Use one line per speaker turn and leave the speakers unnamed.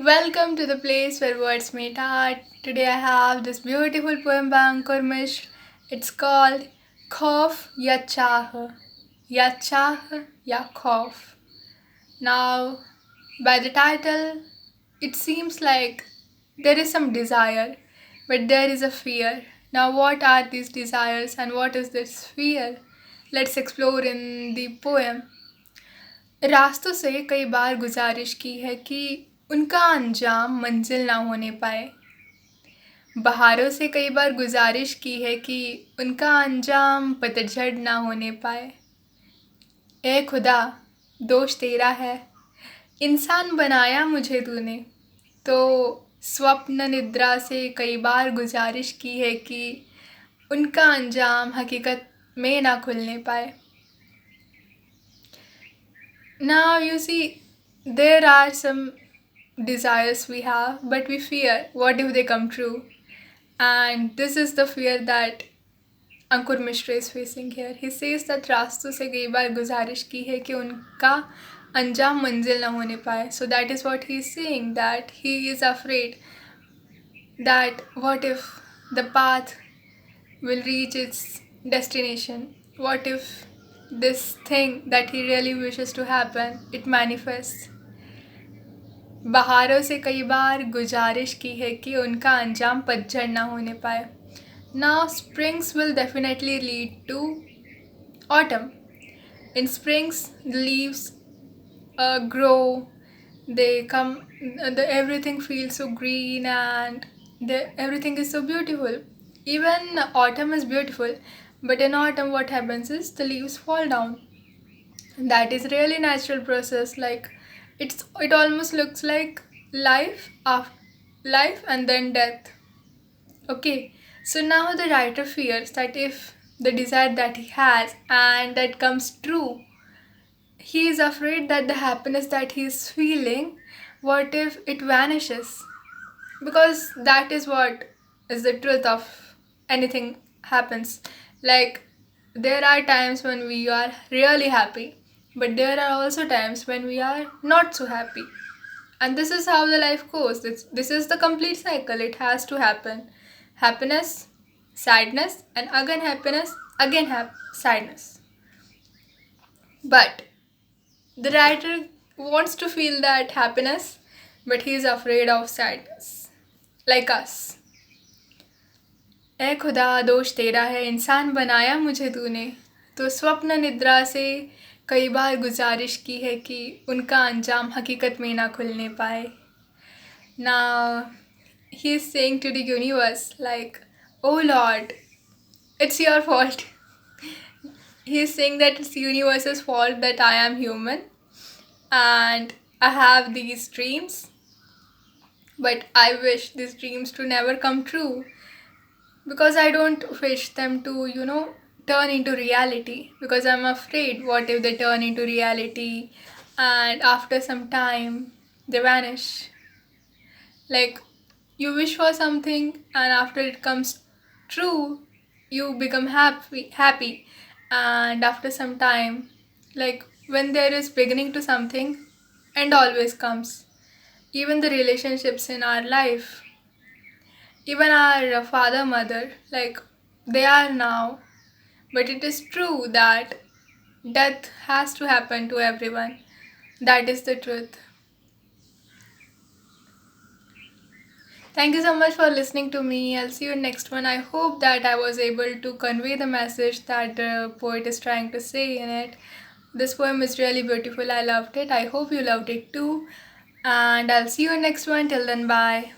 Welcome to the place where words meet art. Today I have this beautiful poem by Ankur Mishra. It's called Khauf Ya Chah. Ya Chah Ya Khauf. Now, by the title, it seems like there is some desire, but there is a fear. Now, what are these desires and what is this fear? Let's explore in the poem. रास्तों से कई बार गुजारिश की है कि उनका अंजाम मंजिल ना होने पाए। बहारों से कई बार गुजारिश की है कि उनका अंजाम पतझड़ ना होने पाए। ए खुदा, दोष तेरा है, इंसान बनाया मुझे तूने, तो स्वप्न निद्रा से कई बार गुजारिश की है कि उनका अंजाम हकीकत में ना खुलने पाए। Now you see, there are some desires we have, but we fear what if they come true? And this is the fear that Ankur Mishra is facing here. He says that रास्तों से कई बार गुजारिश की है कि उनका अंजाम मंजिल ना होने पाए. So that is what he is saying, that he is afraid that what if the path will reach its destination? What if this thing that he really wishes to happen, it manifests? बहारों से कई बार गुजारिश की है कि उनका अंजाम पतझड़ ना होने पाए. Now springs will definitely lead to autumn. In springs, the leaves grow, they come, everything feels so green and everything is so beautiful. Even autumn is beautiful, but in autumn, what happens is the leaves fall down. That is really natural process. Like it almost looks like life after life and then death. Okay, so now the writer fears that if the desire that he has and that comes true, he is afraid that the happiness that he is feeling, what if it vanishes? Because that is what is the truth of anything happens. Like there are times when we are really happy, but there are also times when we are not so happy. And this is how the life goes. This is the complete cycle. It has to happen. Happiness, sadness, and again happiness, again sadness. But the writer wants to feel that happiness, but he is afraid of sadness. Like us. ए खुदा, दोष तेरा है, इंसान बनाया मुझे तूने, तो स्वप्न निद्रा से कई बार गुजारिश की है कि उनका अंजाम हकीकत में ना खुलने पाए. Now he is saying to the universe like, oh Lord, it's your fault. He is saying that it's the universe's fault that I am human and I have these dreams, but I wish these dreams to never come true because I don't wish them to, turn into reality, because I'm afraid what if they turn into reality and after some time they vanish. Like you wish for something and after it comes true, you become happy and after some time, like when there is beginning to something, end always comes. Even the relationships in our life, even our father mother, like they are now, but it is true that death has to happen to everyone. That is the truth. Thank you so much for listening to me. I'll see you in next one. I hope that I was able to convey the message that the poet is trying to say in it. This poem is really beautiful. I loved it. I hope you loved it too. And I'll see you in next one. Till then, bye.